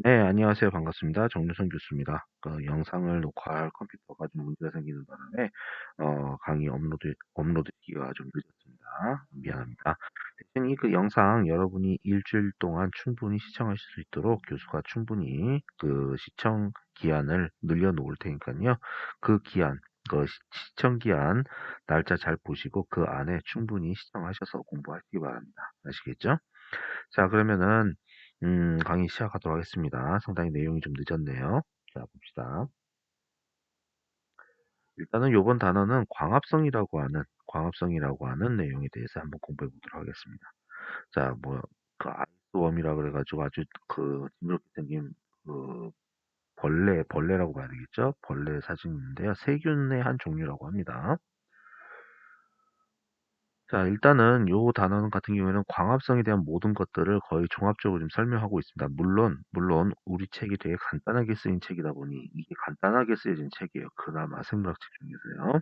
네, 안녕하세요. 반갑습니다. 정유선 교수입니다. 영상을 녹화할 컴퓨터가 좀 문제가 생기는 바람에 강의 업로드기가 좀 늦었습니다. 미안합니다. 대신 그 영상 여러분이 일주일 동안 충분히 시청하실 수 있도록 교수가 충분히 그 시청 기한을 늘려놓을 테니까요. 그 기한, 시청 기한 날짜 잘 보시고 그 안에 충분히 시청하셔서 공부하시기 바랍니다. 아시겠죠? 자, 그러면은 강의 시작하도록 하겠습니다. 상당히 내용이 좀 늦었네요. 자, 봅시다. 일단은 요번 단어는 광합성이라고 하는 내용에 대해서 한번 공부해 보도록 하겠습니다. 자, 아이스웜이라 그래가지고 아주 징그럽게 생긴 그 벌레라고 봐야 되겠죠? 벌레 사진인데요. 세균의 한 종류라고 합니다. 자, 일단은 요 단어 같은 경우에는 광합성에 대한 모든 것들을 거의 종합적으로 좀 설명하고 있습니다. 물론 우리 책이 되게 간단하게 쓰인 책이다 보니 이게 간단하게 쓰여진 책이에요. 그나마 생물학 책 중에서요.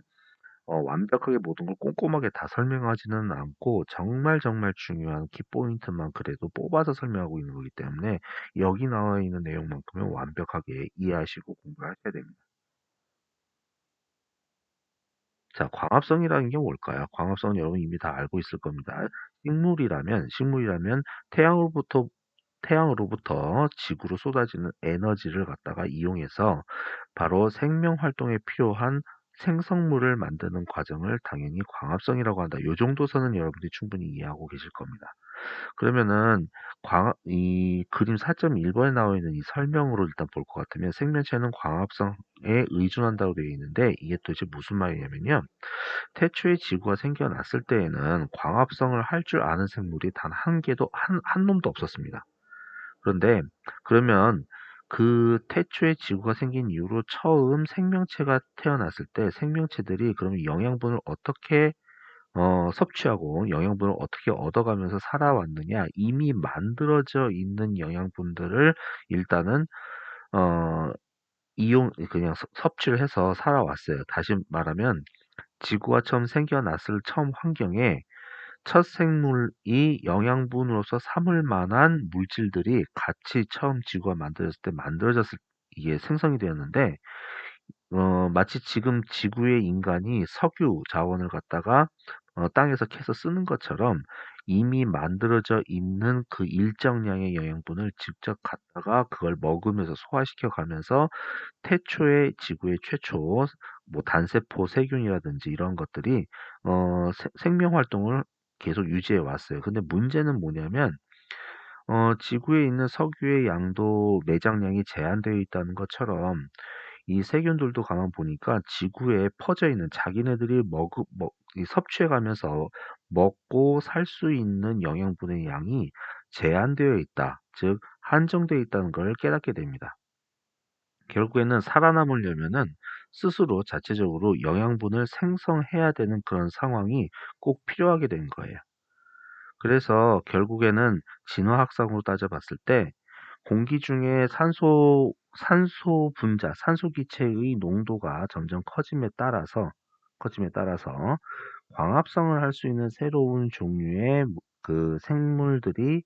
완벽하게 모든 걸 꼼꼼하게 다 설명하지는 않고 정말 정말 중요한 키포인트만 그래도 뽑아서 설명하고 있는 거기 때문에 여기 나와 있는 내용만큼은 완벽하게 이해하시고 공부를 하셔야 됩니다. 자, 광합성이라는 게 뭘까요? 광합성은 여러분 이미 다 알고 있을 겁니다. 식물이라면 태양으로부터 지구로 쏟아지는 에너지를 갖다가 이용해서 바로 생명 활동에 필요한 생성물을 만드는 과정을 당연히 광합성이라고 한다. 요 정도 선은 여러분들이 충분히 이해하고 계실 겁니다. 그러면은 이 그림 4.1번에 나와 있는 이 설명으로 일단 볼 것 같으면 생명체는 광합성에 의존한다고 되어 있는데 이게 도대체 무슨 말이냐면요. 태초에 지구가 생겨났을 때에는 광합성을 할 줄 아는 생물이 단 한 개도 한 놈도 없었습니다. 그런데 그러면 그 태초에 지구가 생긴 이후로 처음 생명체가 태어났을 때 생명체들이 그러면 영양분을 어떻게 섭취하고 영양분을 어떻게 얻어가면서 살아왔느냐? 이미 만들어져 있는 영양분들을 일단은 어 그냥 섭취를 해서 살아왔어요. 다시 말하면 지구가 처음 생겨났을 처음 환경에 첫 생물이 영양분으로서 삼을 만한 물질들이 같이 처음 지구가 만들어졌을 때 이게 생성이 되었는데 마치 지금 지구의 인간이 석유 자원을 갖다가 땅에서 캐서 쓰는 것처럼 이미 만들어져 있는 그 일정량의 영양분을 직접 갖다가 그걸 먹으면서 소화시켜 가면서 태초의 지구의 최초 뭐 단세포 세균이라든지 이런 것들이 생명 활동을 계속 유지해 왔어요. 근데 문제는 뭐냐면 지구에 있는 석유의 양도 매장량이 제한되어 있다는 것처럼 이 세균들도 가만 보니까 지구에 퍼져 있는 자기네들이 이 섭취해 가면서 먹고 살 수 있는 영양분의 양이 제한되어 있다. 즉 한정되어 있다는 걸 깨닫게 됩니다. 결국에는 살아남으려면은 스스로 자체적으로 영양분을 생성해야 되는 그런 상황이 꼭 필요하게 된 거예요. 그래서 결국에는 진화학상으로 따져봤을 때 공기 중에 산소 분자, 산소 기체의 농도가 점점 커짐에 따라서 광합성을 할 수 있는 새로운 종류의 그 생물들이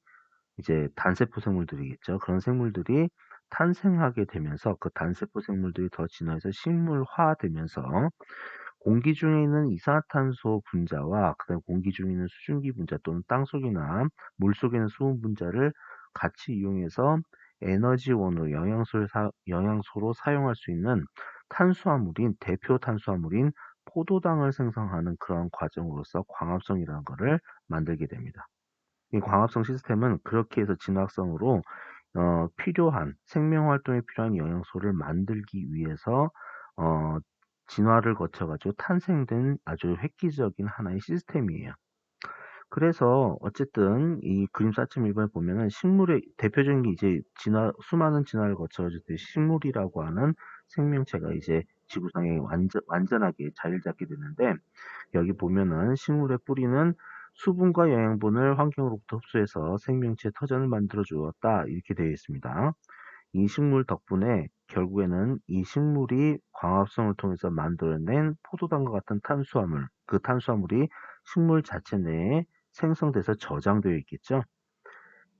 이제 단세포 생물들이겠죠. 그런 생물들이 탄생하게 되면서 그 단세포 생물들이 더 진화해서 식물화되면서 공기 중에 있는 이산화탄소 분자와 그다음 공기 중에 있는 수증기 분자 또는 땅속이나 물속에 있는 수분 분자를 같이 이용해서 에너지원으로 영양소로 사용할 수 있는 대표 탄수화물인 포도당을 생성하는 그런 과정으로서 광합성이라는 것을 만들게 됩니다. 이 광합성 시스템은 그렇게 해서 진화성으로 생명 활동에 필요한 영양소를 만들기 위해서 어, 진화를 거쳐가지고 탄생된 아주 획기적인 하나의 시스템이에요. 그래서 어쨌든 이 그림 4.1번에 보면은 식물의 대표적인 게 이제 수많은 진화를 거쳐가지고 식물이라고 하는 생명체가 이제 지구상에 완전하게 자리를 잡게 되는데 여기 보면은 식물의 뿌리는 수분과 영양분을 환경으로부터 흡수해서 생명체의 터전을 만들어 주었다. 이렇게 되어 있습니다. 이 식물 덕분에 결국에는 이 식물이 광합성을 통해서 만들어낸 포도당과 같은 그 탄수화물이 식물 자체 내에 생성돼서 저장되어 있겠죠.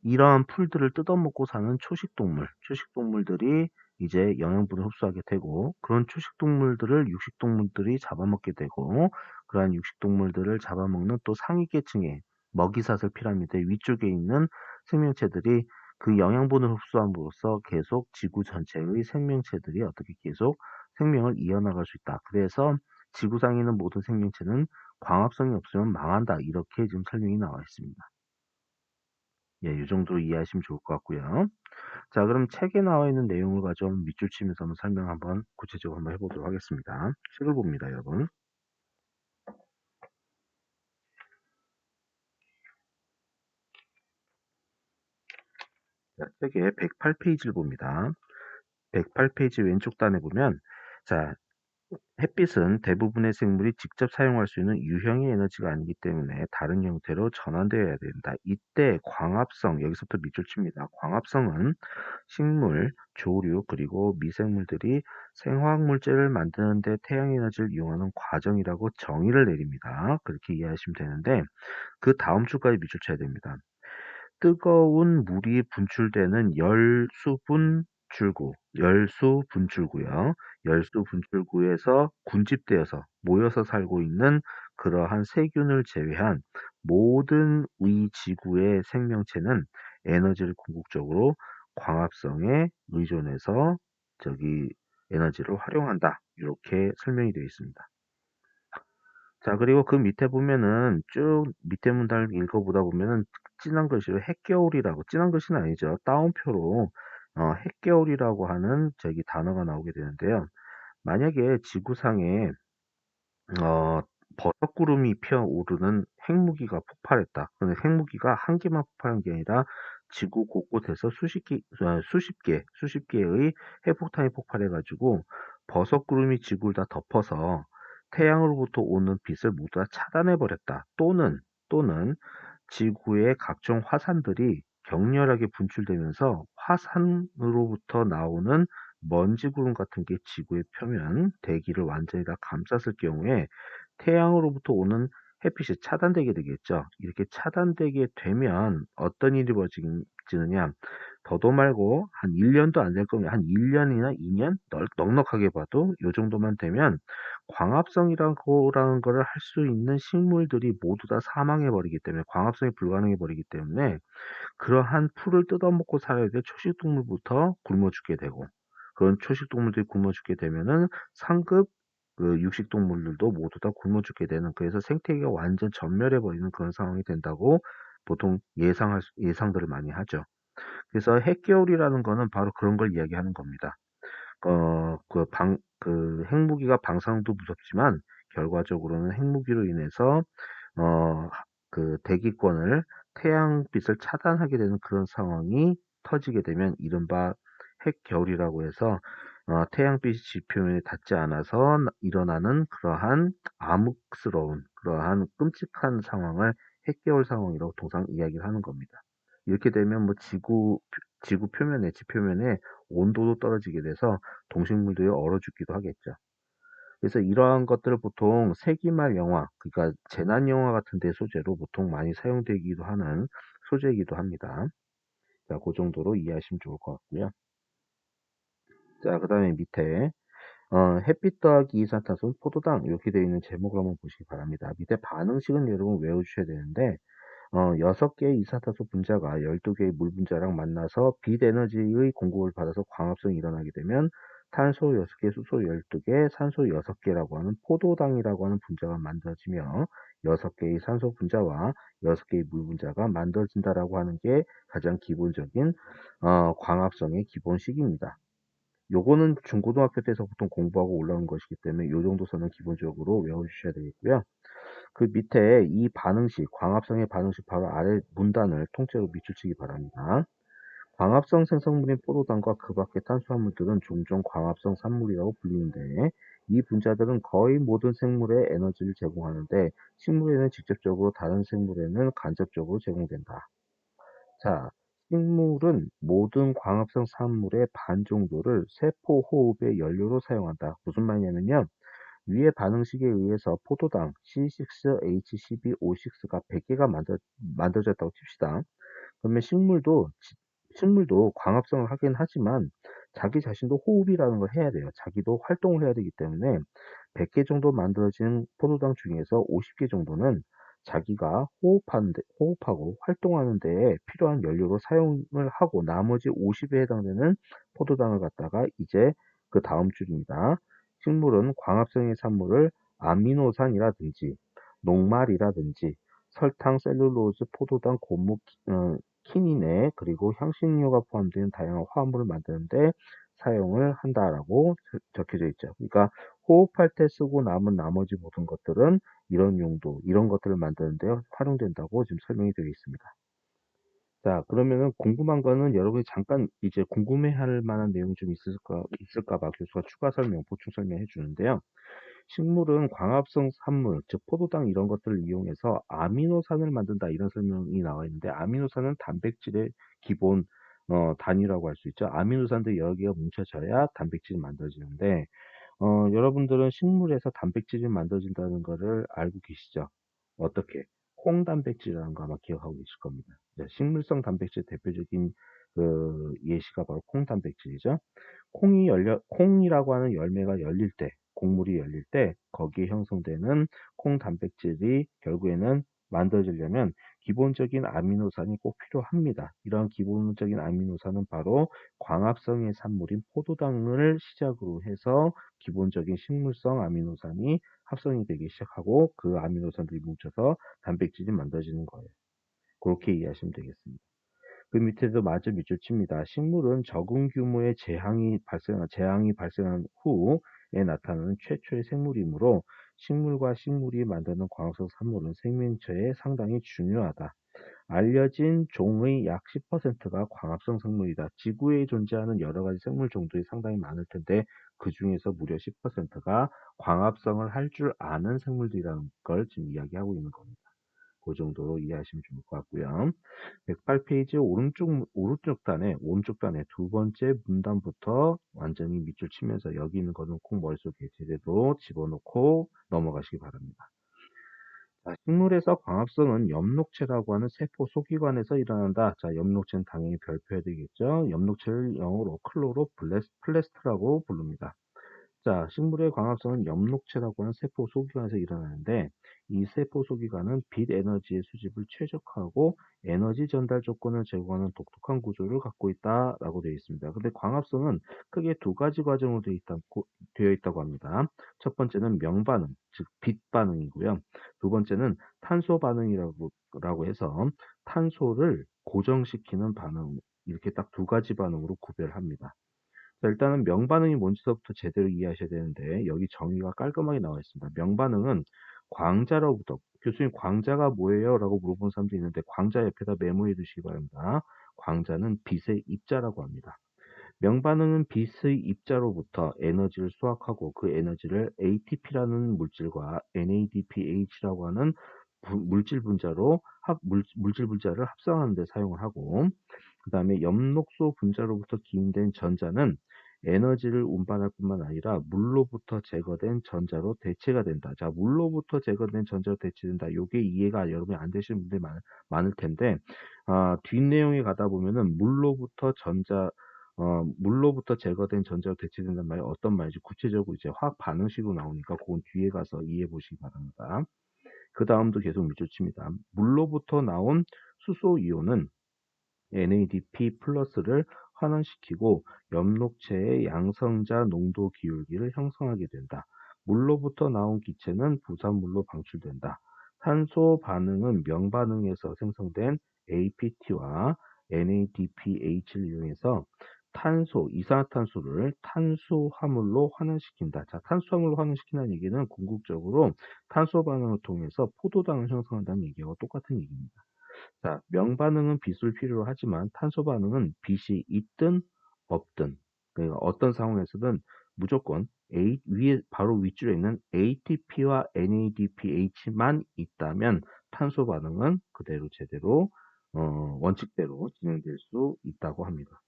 이러한 풀들을 뜯어먹고 사는 초식동물, 초식동물들이 이제 영양분을 흡수하게 되고 그런 초식동물들을 육식동물들이 잡아먹게 되고 그러한 육식동물들을 잡아먹는 또 상위계층의 먹이사슬 피라미드 위쪽에 있는 생명체들이 그 영양분을 흡수함으로써 계속 지구 전체의 생명체들이 어떻게 계속 생명을 이어나갈 수 있다. 그래서 지구상에 있는 모든 생명체는 광합성이 없으면 망한다. 이렇게 지금 설명이 나와 있습니다. 예, 이 정도로 이해하시면 좋을 것 같고요. 자, 그럼 책에 나와 있는 내용을 가지고 밑줄 치면서 한번 설명 한번 구체적으로 한번 해보도록 하겠습니다. 책을 봅니다, 여러분. 자, 책의 108페이지를 봅니다. 108페이지 왼쪽 단에 보면, 자, 햇빛은 대부분의 생물이 직접 사용할 수 있는 유형의 에너지가 아니기 때문에 다른 형태로 전환되어야 된다. 이때 광합성, 여기서부터 밑줄 칩니다. 광합성은 식물, 조류, 그리고 미생물들이 생화학물질을 만드는 데 태양에너지를 이용하는 과정이라고 정의를 내립니다. 그렇게 이해하시면 되는데 그 다음 줄까지 밑줄 쳐야 됩니다. 뜨거운 물이 분출되는 열수 분출구요. 열수 분출구에서 군집되어서 모여서 살고 있는 그러한 세균을 제외한 모든 이 지구의 생명체는 에너지를 궁극적으로 광합성에 의존해서 저기 에너지를 활용한다. 이렇게 설명이 되어 있습니다. 자, 그리고 그 밑에 보면은 쭉 밑에 문단을 읽어보다 보면은 진한 글씨로 핵겨울이라고, 진한 글씨는 아니죠. 따옴표로 핵겨울이라고 하는 저기 단어가 나오게 되는데요. 만약에 지구상에 어, 버섯구름이 피어오르는 핵무기가 폭발했다. 근데 핵무기가 한 개만 폭발한 게 아니라 지구 곳곳에서 수십 개의 핵폭탄이 폭발해가지고 버섯구름이 지구를 다 덮어서 태양으로부터 오는 빛을 모두 다 차단해버렸다. 또는 지구의 각종 화산들이 격렬하게 분출되면서 화산으로부터 나오는 먼지 구름 같은 게 지구의 표면, 대기를 완전히 다 감쌌을 경우에 태양으로부터 오는 햇빛이 차단되게 되겠죠. 이렇게 차단되게 되면 어떤 일이 벌어지느냐. 더도 말고 한 1년도 안 될 거면 한 1년이나 2년? 넉넉하게 봐도 이 정도만 되면 광합성이라는 거를 할 수 있는 식물들이 모두 다 사망해 버리기 때문에 광합성이 불가능해 버리기 때문에 그러한 풀을 뜯어먹고 살아야 될 초식동물부터 굶어 죽게 되고 그런 초식동물들이 굶어 죽게 되면은 상급 그 육식동물들도 모두 다 굶어 죽게 되는 그래서 생태계가 완전 전멸해 버리는 그런 상황이 된다고 보통 예상들을 많이 하죠. 그래서 핵겨울이라는 거는 바로 그런 걸 이야기하는 겁니다. 그 핵무기가 방사능도 무섭지만 결과적으로는 핵무기로 인해서 어, 그 대기권을 태양빛을 차단하게 되는 그런 상황이 터지게 되면 이른바 핵겨울이라고 해서 태양빛이 지표면에 닿지 않아서 일어나는 그러한 암흑스러운 그러한 끔찍한 상황을 핵겨울 상황이라고 통상 이야기를 하는 겁니다. 이렇게 되면 뭐 지구 표면에 지표면에 온도도 떨어지게 돼서 동식물들이 얼어 죽기도 하겠죠. 그래서 이러한 것들을 보통 세기말 영화, 그러니까 재난 영화 같은 데 소재로 보통 많이 사용되기도 하는 소재이기도 합니다. 자, 그 정도로 이해하시면 좋을 것 같고요. 자, 그 다음에 밑에 햇빛 더하기 이산화탄소 포도당 이렇게 되어 있는 제목을 한번 보시기 바랍니다. 밑에 반응식은 여러분 외워주셔야 되는데 6개의 이산화탄소 분자가 12개의 물 분자랑 만나서 빛 에너지의 공급을 받아서 광합성이 일어나게 되면 탄소 6개, 수소 12개, 산소 6개라고 하는 포도당이라고 하는 분자가 만들어지며 6개의 산소 분자와 6개의 물 분자가 만들어진다라고 하는 게 가장 기본적인 광합성의 기본식입니다. 요거는 중고등학교 때서 보통 공부하고 올라온 것이기 때문에 요 정도 선은 기본적으로 외워주셔야 되겠고요. 그 밑에 이 반응식, 광합성의 반응식 바로 아래 문단을 통째로 밑줄치기 바랍니다. 광합성 생성물인 포도당과 그 밖의 탄수화물들은 종종 광합성 산물이라고 불리는데 이 분자들은 거의 모든 생물에 에너지를 제공하는데 식물에는 직접적으로 다른 생물에는 간접적으로 제공된다. 자, 식물은 모든 광합성 산물의 반 정도를 세포 호흡의 연료로 사용한다. 무슨 말이냐면요. 위의 반응식에 의해서 포도당 C6H12O6가 100개가 만들어졌다고 칩시다. 그러면 식물도 광합성을 하긴 하지만 자기 자신도 호흡이라는 걸 해야 돼요. 자기도 활동을 해야 되기 때문에 100개 정도 만들어진 포도당 중에서 50개 정도는 자기가 호흡하고 활동하는 데에 필요한 연료로 사용을 하고 나머지 50에 해당되는 포도당을 갖다가 이제 그 다음 줄입니다. 식물은 광합성의 산물을 아미노산이라든지 녹말이라든지 설탕, 셀룰로즈, 포도당, 고무, 키닌에 그리고 향신료가 포함된 다양한 화합물을 만드는데 사용을 한다라고 적혀져 있죠. 그러니까 호흡할 때 쓰고 남은 나머지 모든 것들은 이런 용도, 이런 것들을 만드는데 활용된다고 지금 설명이 되어 있습니다. 자, 그러면은 궁금한 거는 여러분이 잠깐 이제 궁금해할 만한 내용이 좀 있을까 봐 교수가 추가 설명, 보충 설명해 주는데요. 식물은 광합성 산물, 즉 포도당 이런 것들을 이용해서 아미노산을 만든다 이런 설명이 나와 있는데 아미노산은 단백질의 기본 단위라고 할 수 있죠. 아미노산들 여러 개가 뭉쳐져야 단백질이 만들어지는데 여러분들은 식물에서 단백질이 만들어진다는 거를 알고 계시죠? 어떻게? 콩단백질이라는 거 아마 기억하고 계실 겁니다. 식물성 단백질 대표적인 그 예시가 바로 콩단백질이죠. 콩이라고 하는 열매가 열릴 때, 곡물이 열릴 때 거기에 형성되는 콩 단백질이 결국에는 만들어지려면 기본적인 아미노산이 꼭 필요합니다. 이런 기본적인 아미노산은 바로 광합성의 산물인 포도당을 시작으로 해서 기본적인 식물성 아미노산이 합성이 되기 시작하고 그 아미노산들이 뭉쳐서 단백질이 만들어지는 거예요. 그렇게 이해하시면 되겠습니다. 그 밑에도 마저 밑줄 칩니다. 식물은 적은 규모의 재앙이 발생한 후에 나타나는 최초의 생물이므로 식물과 식물이 만드는 광합성 산물은 생명체에 상당히 중요하다. 알려진 종의 약 10%가 광합성 생물이다. 지구에 존재하는 여러 가지 생물 종들이 상당히 많을 텐데 그 중에서 무려 10%가 광합성을 할 줄 아는 생물들이라는 걸 지금 이야기하고 있는 겁니다. 그 정도로 이해하시면 좋을 것 같고요. 108페이지 오른쪽 단에 두 번째 문단부터 완전히 밑줄 치면서 여기 있는 거는 꼭 머릿속에 제대로 집어넣고 넘어가시기 바랍니다. 자, 식물에서 광합성은 엽록체라고 하는 세포 소기관에서 일어난다. 자, 엽록체는 당연히 별표해야 되겠죠. 엽록체를 영어로 플레스트라고 부릅니다. 자, 식물의 광합성은 엽록체라고 하는 세포 소기관에서 일어나는데 이 세포 소기관은 빛 에너지의 수집을 최적화하고 에너지 전달 조건을 제공하는 독특한 구조를 갖고 있다라고 되어 있습니다. 근데 광합성은 크게 두 가지 과정으로 되어 있다고 합니다. 첫 번째는 명반응, 즉 빛 반응이고요. 두 번째는 탄소 반응이라고 해서 탄소를 고정시키는 반응, 이렇게 딱 두 가지 반응으로 구별합니다. 자, 일단은 명반응이 뭔지부터 제대로 이해하셔야 되는데 여기 정의가 깔끔하게 나와 있습니다. 명반응은 광자로부터 교수님 광자가 뭐예요? 라고 물어보는 사람도 있는데 광자 옆에다 메모해 두시기 바랍니다. 광자는 빛의 입자라고 합니다. 명반응은 빛의 입자로부터 에너지를 수확하고 그 에너지를 ATP라는 물질과 NADPH라고 하는 물질 분자를 합성하는 데 사용을 하고 그 다음에 엽록소 분자로부터 기인된 전자는 에너지를 운반할 뿐만 아니라 물로부터 제거된 전자로 대체가 된다. 자, 물로부터 제거된 전자로 대체된다. 이게 이해가 여러분이 안 되시는 분들이 많을 텐데 뒷내용에 가다 보면은 물로부터 제거된 전자로 대체된다는 말이 어떤 말인지 구체적으로 이제 화학 반응식으로 나오니까 그건 뒤에 가서 이해해 보시기 바랍니다. 그 다음도 계속 밑줄 칩니다. 물로부터 나온 수소 이온은 NADP 플러스를 환원시키고 엽록체의 양성자 농도 기울기를 형성하게 된다. 물로부터 나온 기체는 부산물로 방출된다. 탄소 반응은 명반응에서 생성된 APT와 NADPH를 이용해서 이산화탄소를 탄수화물로 환원시킨다. 자, 탄수화물로 환원시킨다는 얘기는 궁극적으로 탄소 반응을 통해서 포도당을 형성한다는 얘기하고 똑같은 얘기입니다. 자, 명반응은 빛을 필요로 하지만 탄소 반응은 빛이 있든 없든 그러니까 어떤 상황에서든 무조건 바로 윗줄에 있는 ATP와 NADPH만 있다면 탄소 반응은 그대로 제대로 원칙대로 진행될 수 있다고 합니다.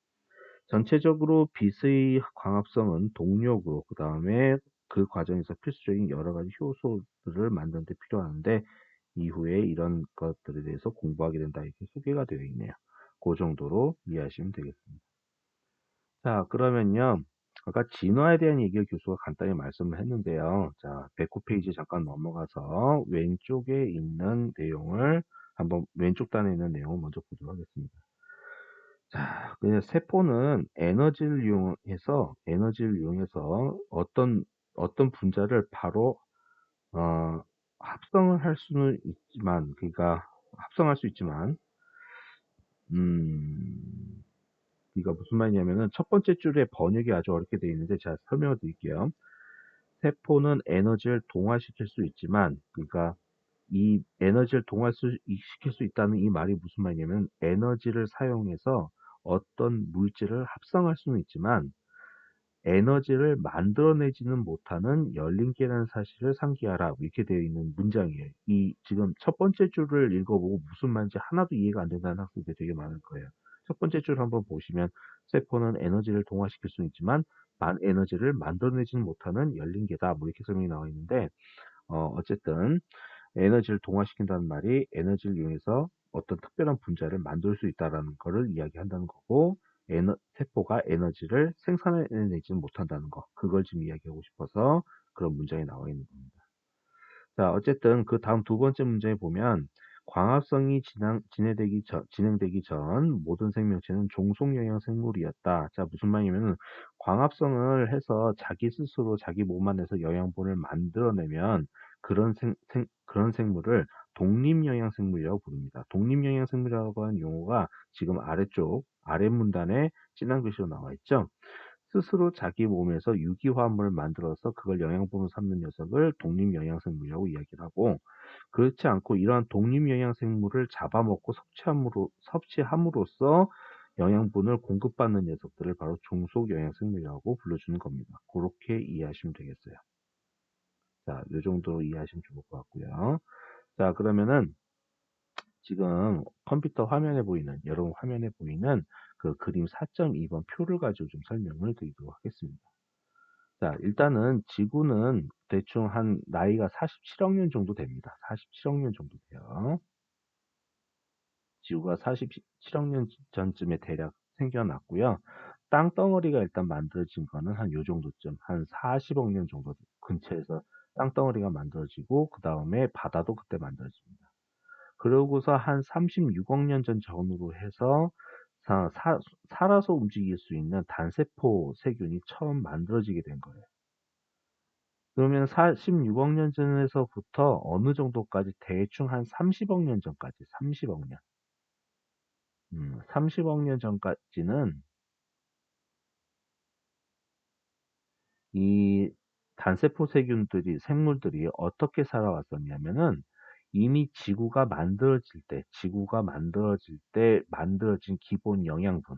전체적으로 빛의 광합성은 동력으로 그 다음에 그 과정에서 필수적인 여러 가지 효소들을 만드는 데 필요한데 이후에 이런 것들에 대해서 공부하게 된다 이렇게 소개가 되어 있네요. 그 정도로 이해하시면 되겠습니다. 자, 그러면요. 아까 진화에 대한 얘기를 교수가 간단히 말씀을 했는데요. 자, 109페이지 잠깐 넘어가서 왼쪽에 있는 내용을 한번 왼쪽 단에 있는 내용을 먼저 보도록 하겠습니다. 자, 그냥 세포는 에너지를 이용해서 어떤 분자를 바로 어, 합성을 할 수는 있지만, 그러니까 합성할 수 있지만, 음, 그러니까 무슨 말이냐면은 첫 번째 줄에 번역이 아주 어렵게 되어 있는데 제가 설명을 드릴게요. 세포는 에너지를 동화시킬 수 있지만, 그러니까 이 에너지를 동화시킬 수 있다는 이 말이 무슨 말이냐면 에너지를 사용해서 어떤 물질을 합성할 수는 있지만 에너지를 만들어내지는 못하는 열린계라는 사실을 상기하라. 이렇게 되어 있는 문장이에요. 이 지금 첫 번째 줄을 읽어보고 무슨 말인지 하나도 이해가 안 된다는 학생들이 되게 많을 거예요. 첫 번째 줄 한번 보시면 세포는 에너지를 동화시킬 수는 있지만 에너지를 만들어내지는 못하는 열린계다. 뭐 이렇게 설명이 나와 있는데 어쨌든 에너지를 동화시킨다는 말이 에너지를 이용해서 어떤 특별한 분자를 만들 수 있다는 것을 이야기한다는 거고, 세포가 에너지를 생산해내지는 못한다는 거, 그걸 지금 이야기하고 싶어서 그런 문장이 나와 있는 겁니다. 자, 어쨌든 그 다음 두 번째 문제에 보면 광합성이 진행되기 전 모든 생명체는 종속영양 생물이었다. 자, 무슨 말이냐면 광합성을 해서 자기 스스로 자기 몸 안에서 영양분을 만들어내면 그런 생물을 독립영양생물이라고 부릅니다. 독립영양생물이라고 하는 용어가 지금 아래 문단에 진한 글씨로 나와 있죠. 스스로 자기 몸에서 유기화합물을 만들어서 그걸 영양분으로 삼는 녀석을 독립영양생물이라고 이야기를 하고, 그렇지 않고 이러한 독립영양생물을 잡아먹고 섭취함으로써 영양분을 공급받는 녀석들을 바로 종속영양생물이라고 불러주는 겁니다. 그렇게 이해하시면 되겠어요. 자, 이 정도로 이해하시면 좋을 것 같고요. 자, 그러면은 지금 여러분 화면에 보이는 그 그림 4.2번 표를 가지고 좀 설명을 드리도록 하겠습니다. 자, 일단은 지구는 대충 한 나이가 47억 년 정도 됩니다. 47억 년 정도 돼요. 지구가 47억 년 전쯤에 대략 생겨났고요. 땅덩어리가 일단 만들어진 거는 한 요 정도쯤, 한 40억 년 정도 근처에서 땅덩어리가 만들어지고, 그 다음에 바다도 그때 만들어집니다. 그러고서 한 36억 년 전으로 해서 살아서 움직일 수 있는 단세포 세균이 처음 만들어지게 된 거예요. 그러면 16억 년 전에서부터 어느 정도까지 대충 한 30억 년 전까지, 30억 년. 30억 년 전까지는 이 단세포 생물들이 어떻게 살아왔었냐면은 이미 지구가 만들어질 때 만들어진 기본 영양분,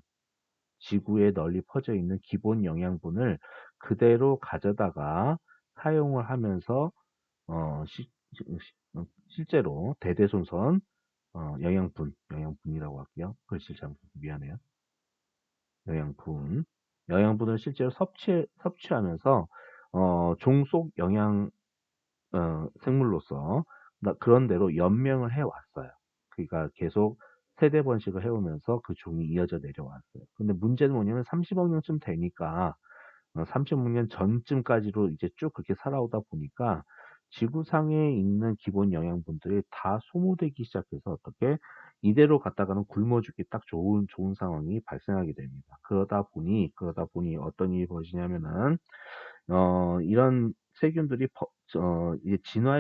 지구에 널리 퍼져 있는 기본 영양분을 그대로 가져다가 사용을 하면서 어, 실제로 대대손손 영양분이라고 할게요. 글씨 잘못 미안해요. 영양분, 영양분을 실제로 섭취하면서 종속 영양 생물로서 그런 대로 연명을 해왔어요. 그러니까 계속 세대 번식을 해오면서 그 종이 이어져 내려왔어요. 근데 문제는 뭐냐면 30억 년쯤 되니까 30억 년 전쯤까지로 이제 쭉 그렇게 살아오다 보니까 지구상에 있는 기본 영양분들이 다 소모되기 시작해서 어떻게 이대로 갔다가는 굶어 죽기 딱 좋은 상황이 발생하게 됩니다. 그러다 보니 어떤 일이 벌어지냐면은 이런 세균들이 이제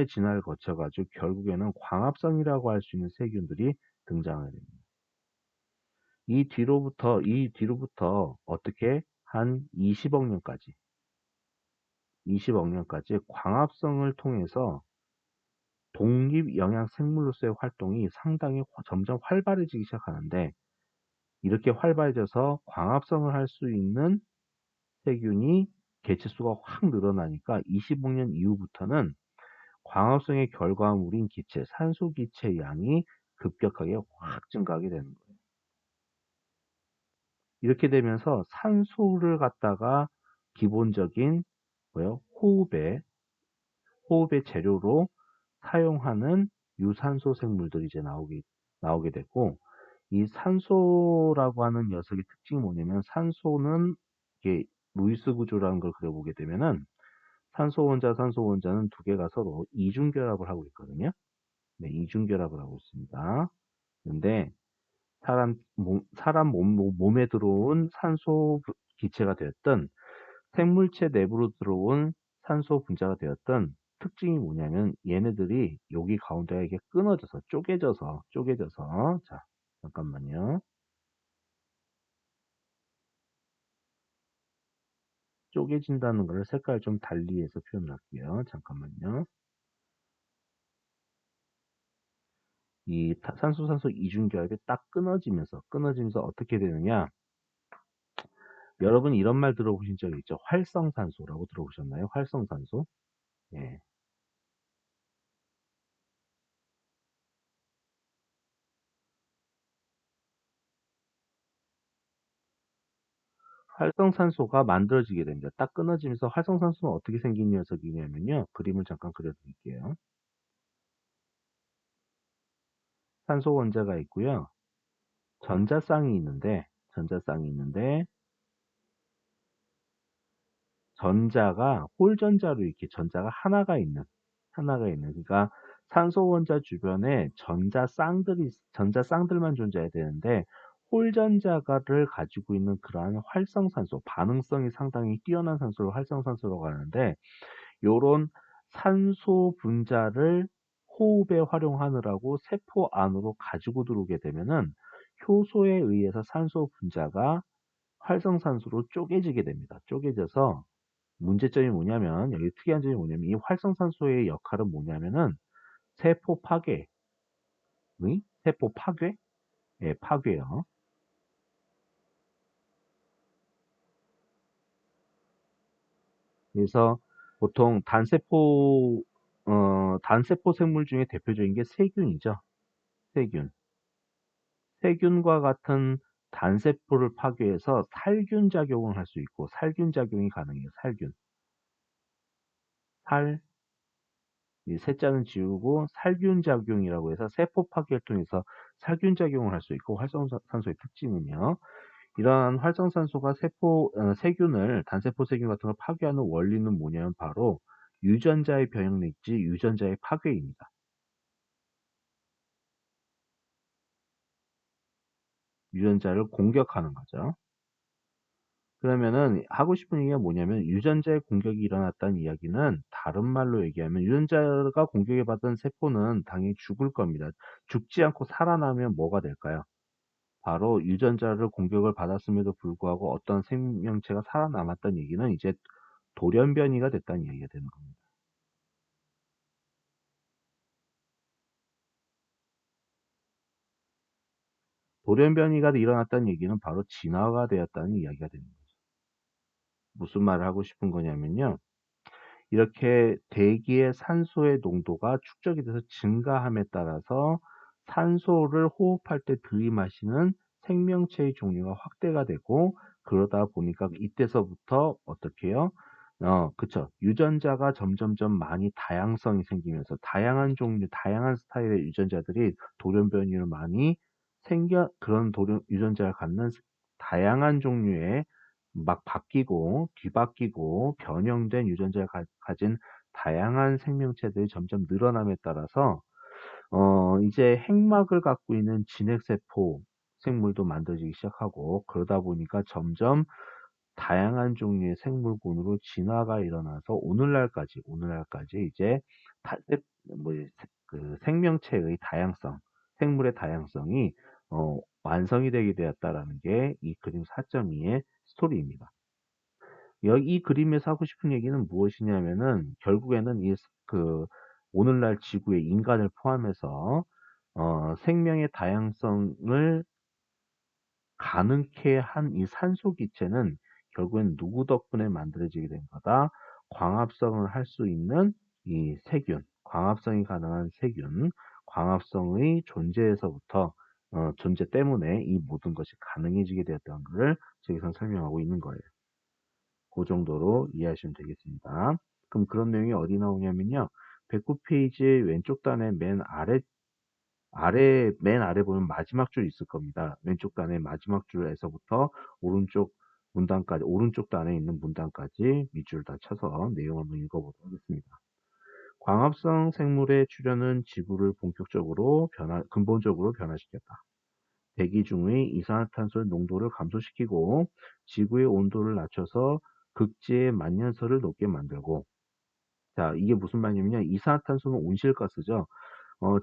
진화를 거쳐가지고 결국에는 광합성이라고 할 수 있는 세균들이 등장하게 됩니다. 이 뒤로부터 어떻게 한 20억 년까지 광합성을 통해서 독립 영양 생물로서의 활동이 상당히 점점 활발해지기 시작하는데, 이렇게 활발해져서 광합성을 할 수 있는 세균이 개체수가 확 늘어나니까 25년 이후부터는 광합성의 결과물인 기체, 산소 기체 양이 급격하게 확 증가하게 되는 거예요. 이렇게 되면서 산소를 갖다가 기본적인 호흡의 재료로 사용하는 유산소 생물들이 이제 나오게 됐고, 이 산소라고 하는 녀석의 특징이 뭐냐면 산소는 이게 루이스 구조라는 걸 그려보게 되면은 산소 원자, 산소 원자는 두 개가 서로 이중결합을 하고 있거든요. 네, 이중결합을 하고 있습니다. 근데 사람 몸에 들어온 산소 기체가 되었던 생물체 내부로 들어온 산소 분자가 되었던 특징이 뭐냐면 얘네들이 여기 가운데가 이게 끊어져서 쪼개져서 자 잠깐만요. 쪼개진다는 걸 색깔 좀 달리해서 표현할게요. 잠깐만요. 이 산소 이중결합이 딱 끊어지면서 어떻게 되느냐? 여러분 이런 말 들어보신 적 있죠? 활성산소라고 들어보셨나요? 활성산소? 예. 활성산소가 만들어지게 됩니다. 딱 끊어지면서 활성산소는 어떻게 생긴 녀석이냐면요. 그림을 잠깐 그려드릴게요. 산소 원자가 있고요. 전자쌍이 있는데 전자가 홀전자로 이렇게 전자가 하나가 있는 그러니까 산소 원자 주변에 전자쌍들만 존재해야 되는데 홀전자를 가지고 있는 그러한 활성산소 반응성이 상당히 뛰어난 산소를 활성산소라고 하는데 요런 산소 분자를 호흡에 활용하느라고 세포 안으로 가지고 들어오게 되면은 효소에 의해서 산소 분자가 활성산소로 쪼개지게 됩니다. 쪼개져서 문제점이 뭐냐면 여기 특이한 점이 뭐냐면 이 활성산소의 역할은 뭐냐면은 세포 파괴, 세포 파괴, 예, 파괴요. 그래서 보통 단세포 생물 중에 대표적인 게 세균이죠. 세균. 세균과 같은 단세포를 파괴해서 살균 작용을 할 수 있고 살균 작용이 가능해요. 살균. 살, 이 세자는 지우고 살균 작용이라고 해서 세포 파괴를 통해서 살균 작용을 할 수 있고 활성산소의 특징은요. 이러한 활성산소가 세균을 단세포 세균 같은 걸 파괴하는 원리는 뭐냐면 바로 유전자의 변형 내지 유전자의 파괴입니다. 유전자를 공격하는 거죠. 그러면은 하고 싶은 얘기가 뭐냐면 유전자의 공격이 일어났다는 이야기는 다른 말로 얘기하면 유전자가 공격을 받은 세포는 당연히 죽을 겁니다. 죽지 않고 살아나면 뭐가 될까요? 바로 유전자를 공격을 받았음에도 불구하고 어떤 생명체가 살아남았다는 얘기는 이제 돌연변이가 됐다는 얘기가 되는 겁니다. 돌연변이가 일어났다는 얘기는 바로 진화가 되었다는 이야기가 됩니다. 무슨 말을 하고 싶은 거냐면요. 이렇게 대기의 산소의 농도가 축적이 돼서 증가함에 따라서 산소를 호흡할 때 들이마시는 생명체의 종류가 확대가 되고 그러다 보니까 이때서부터 어떻게 해요? 그쵸. 유전자가 점점점 많이 다양성이 생기면서 다양한 종류, 다양한 스타일의 유전자들이 돌연변이로 많이 그런 유전자를 갖는 다양한 종류의 막 바뀌고 뒤바뀌고 변형된 유전자를 가진 다양한 생명체들이 점점 늘어남에 따라서 이제 핵막을 갖고 있는 진핵세포 생물도 만들어지기 시작하고 그러다 보니까 점점 다양한 종류의 생물군으로 진화가 일어나서 오늘날까지 이제 다, 뭐, 그 생명체의 다양성, 생물의 다양성이 완성이 되게 되었다라는 게 이 그림 4.2의 스토리입니다. 여기 이 그림에서 하고 싶은 얘기는 무엇이냐면은 결국에는 그 오늘날 지구의 인간을 포함해서 생명의 다양성을 가능케 한 이 산소 기체는 결국엔 누구 덕분에 만들어지게 된 거다? 광합성을 할 수 있는 이 세균, 광합성이 가능한 세균, 광합성의 존재에서부터 존재 때문에 이 모든 것이 가능해지게 되었다는 것을 저기서 설명하고 있는 거예요. 그 정도로 이해하시면 되겠습니다. 그럼 그런 내용이 어디 나오냐면요. 109페이지 왼쪽 단의 맨 맨 아래 보면 마지막 줄 있을 겁니다. 왼쪽 단의 마지막 줄에서부터 오른쪽 문단까지, 오른쪽 단에 있는 문단까지 밑줄 다 쳐서 내용을 한번 읽어보도록 하겠습니다. 광합성 생물의 출현은 지구를 근본적으로 변화시켰다. 대기 중의 이산화탄소 농도를 감소시키고 지구의 온도를 낮춰서 극지의 만년설을 높게 만들고, 자, 이게 무슨 말이냐면 이산화탄소는 온실가스죠.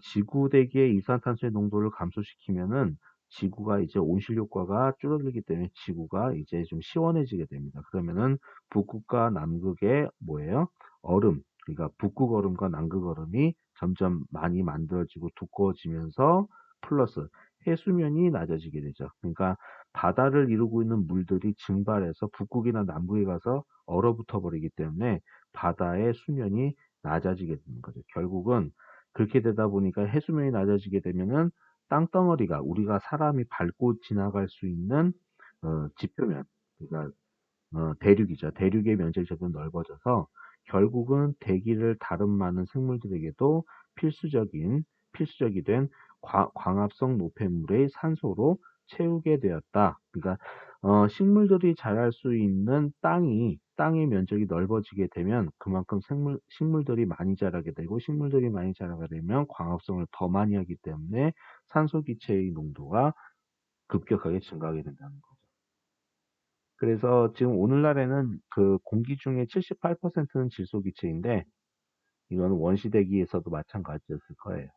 지구 대기의 이산화탄소의 농도를 감소시키면은 지구가 이제 온실 효과가 줄어들기 때문에 지구가 이제 좀 시원해지게 됩니다. 그러면은 북극과 남극의 뭐예요? 얼음, 그러니까 북극 얼음과 남극 얼음이 점점 많이 만들어지고 두꺼워지면서 플러스 해수면이 낮아지게 되죠. 그러니까 바다를 이루고 있는 물들이 증발해서 북극이나 남극에 가서 얼어붙어 버리기 때문에 바다의 수면이 낮아지게 되는 거죠. 결국은 그렇게 되다 보니까 해수면이 낮아지게 되면은 땅덩어리가 우리가 사람이 밟고 지나갈 수 있는 지표면, 그러니까 대륙이죠. 대륙의 면적이 점점 넓어져서 결국은 대기를 다른 많은 생물들에게도 필수적이 된 광합성 노폐물의 산소로 채우게 되었다. 그러니까 식물들이 자랄 수 있는 땅의 면적이 넓어지게 되면 그만큼 식물들이 많이 자라게 되고, 식물들이 많이 자라게 되면 광합성을 더 많이 하기 때문에 산소 기체의 농도가 급격하게 증가하게 된다는 거죠. 그래서 지금 오늘날에는 그 공기 중에 78%는 질소기체인데, 이거는 원시대기에서도 마찬가지였을 거예요.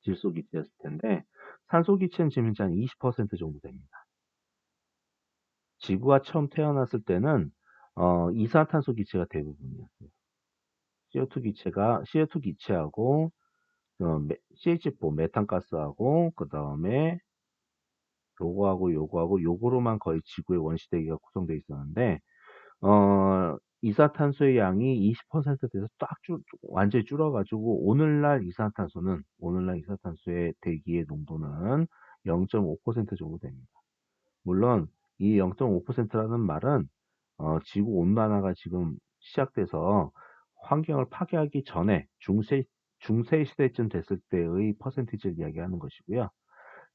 질소기체였을 텐데, 산소기체는 지금 현재 한 20% 정도 됩니다. 지구가 처음 태어났을 때는 이산화탄소 기체가 대부분이었어요. CO2 기체하고 CH4 메탄가스하고 그 다음에 요거로만 거의 지구의 원시대기가 구성되어 있었는데, 이산탄소의 양이 20% 돼서 완전히 줄어가지고 오늘날 이산탄소의 대기의 농도는 0.5% 정도 됩니다. 물론 이 0.5%라는 말은 지구 온난화가 지금 시작돼서 환경을 파괴하기 전에 중세 시대쯤 됐을 때의 퍼센티지를 이야기하는 것이고요.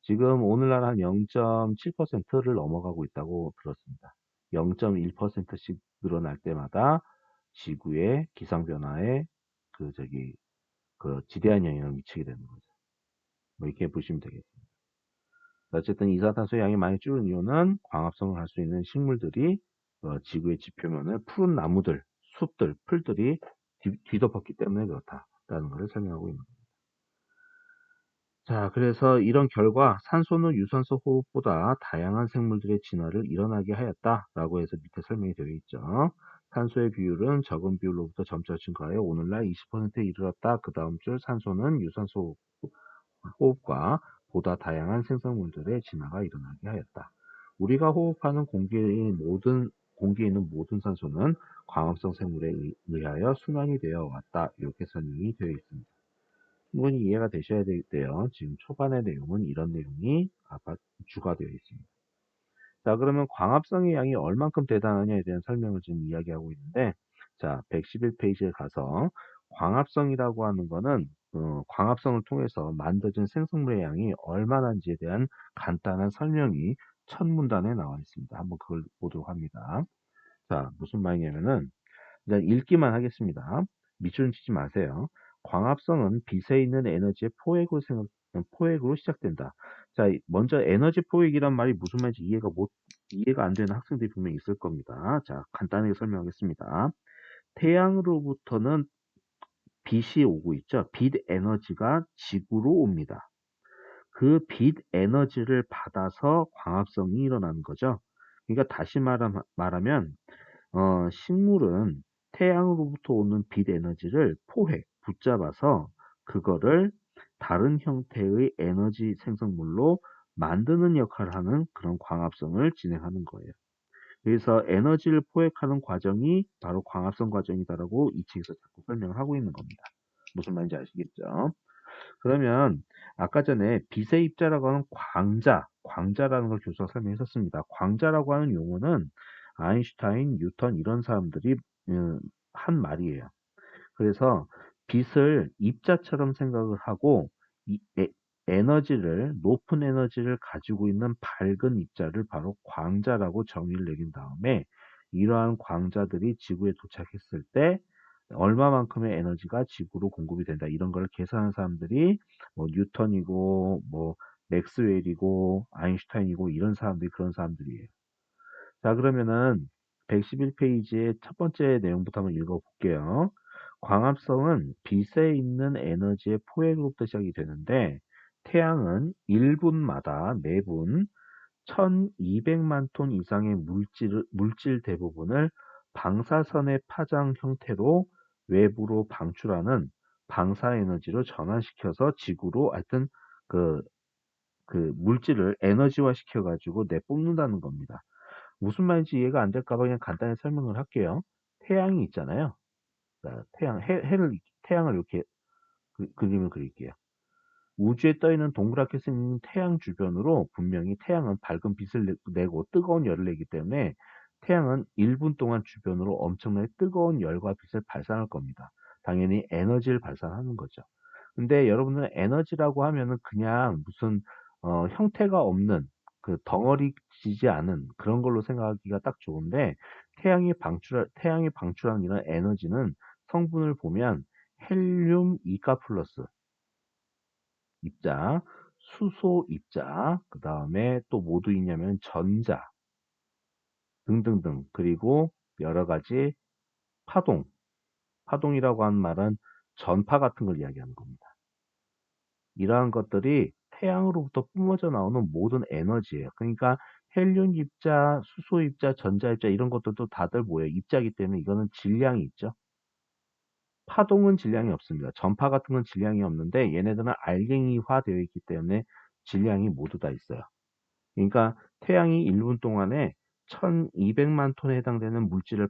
지금 오늘날 한 0.7%를 넘어가고 있다고 들었습니다. 0.1%씩 늘어날 때마다 지구의 기상 변화에 지대한 영향을 미치게 되는 거죠. 뭐 이렇게 보시면 되겠습니다. 어쨌든 이산화탄소의 양이 많이 줄은 이유는 광합성을 할 수 있는 식물들이 지구의 지표면을 푸른 나무들, 숲들, 풀들이 뒤덮었기 때문에 그렇다라는 것을 설명하고 있는 겁니다. 자, 그래서 이런 결과 산소는 유산소 호흡보다 다양한 생물들의 진화를 일어나게 하였다라고 해서 밑에 설명이 되어 있죠. 산소의 비율은 적은 비율로부터 점차 증가하여 오늘날 20%에 이르렀다. 그 다음 줄 산소는 유산소 호흡과 보다 다양한 생성물들의 진화가 일어나게 하였다. 우리가 호흡하는 공기에 있는 모든 산소는 광합성 생물에 의하여 순환이 되어 왔다. 이렇게 설명이 되어 있습니다. 충분히 이해가 되셔야 되겠대요. 지금 초반의 내용은 이런 내용이 주가 되어 있습니다. 자, 그러면 광합성의 양이 얼만큼 대단하냐에 대한 설명을 지금 이야기하고 있는데, 자, 111페이지에 가서 광합성이라고 하는 거는 광합성을 통해서 만들어진 생성물의 양이 얼마나인지에 대한 간단한 설명이 첫 문단에 나와 있습니다. 한번 그걸 보도록 합니다. 자, 무슨 말이냐면은 그냥 읽기만 하겠습니다. 밑줄 치지 마세요. 광합성은 빛에 있는 에너지의 포획으로 시작된다. 자, 먼저 에너지 포획이란 말이 무슨 말인지 이해가 안 되는 학생들이 분명히 있을 겁니다. 자, 간단하게 설명하겠습니다. 태양으로부터는 빛이 오고 있죠. 빛 에너지가 지구로 옵니다. 그 빛 에너지를 받아서 광합성이 일어나는 거죠. 그러니까 다시 말하면 식물은 태양으로부터 오는 빛 에너지를 붙잡아서 그거를 다른 형태의 에너지 생성물로 만드는 역할을 하는 그런 광합성을 진행하는 거예요. 그래서 에너지를 포획하는 과정이 바로 광합성 과정이다라고 이 책에서 자꾸 설명을 하고 있는 겁니다. 무슨 말인지 아시겠죠? 그러면 아까 전에 빛의 입자라고 하는 광자라는 걸 교수가 설명했었습니다. 광자라고 하는 용어는 아인슈타인, 뉴턴 이런 사람들이 한 말이에요. 그래서 빛을 입자처럼 생각을 하고 이 에너지를 높은 에너지를 가지고 있는 밝은 입자를 바로 광자라고 정의를 내린 다음에 이러한 광자들이 지구에 도착했을 때 얼마만큼의 에너지가 지구로 공급이 된다. 이런 걸 계산한 사람들이 뭐 뉴턴이고 뭐 맥스웰이고 아인슈타인이고 이런 사람들이 그런 사람들이에요. 자, 그러면은 111페이지의 첫 번째 내용부터 한번 읽어볼게요. 광합성은 빛에 있는 에너지의 포획으로부터 시작이 되는데 태양은 1분마다 매분 1200만 톤 이상의 물질 대부분을 방사선의 파장 형태로 외부로 방출하는 방사 에너지로 전환시켜서 지구로 하여튼 그, 그 물질을 에너지화 시켜가지고 내뿜는다는 겁니다. 무슨 말인지 이해가 안 될까 봐 그냥 간단히 설명을 할게요. 태양이 있잖아요. 자, 태양을 이렇게 그림을 그릴게요. 우주에 떠 있는 동그랗게 생긴 태양 주변으로 분명히 태양은 밝은 빛을 내고 뜨거운 열을 내기 때문에 태양은 1분 동안 주변으로 엄청나게 뜨거운 열과 빛을 발산할 겁니다. 당연히 에너지를 발산하는 거죠. 근데 여러분은 에너지라고 하면은 그냥 무슨 형태가 없는 그 덩어리지지 않은 그런 걸로 생각하기가 딱 좋은데 태양이 방출하는 이런 에너지는 성분을 보면 헬륨 2가 플러스 입자, 수소 입자, 그 다음에 또 뭐도 있냐면 전자 등등등 그리고 여러 가지 파동, 파동이라고 하는 말은 전파 같은 걸 이야기하는 겁니다. 이러한 것들이 태양으로부터 뿜어져 나오는 모든 에너지예요. 그러니까 헬륨 입자, 수소 입자, 전자 입자 이런 것들도 다들 뭐예요? 입자이기 때문에 이거는 질량이 있죠. 파동은 질량이 없습니다. 전파 같은 건 질량이 없는데 얘네들은 알갱이화 되어 있기 때문에 질량이 모두 다 있어요. 그러니까 태양이 1분 동안에 1200만 톤에 해당되는 물질을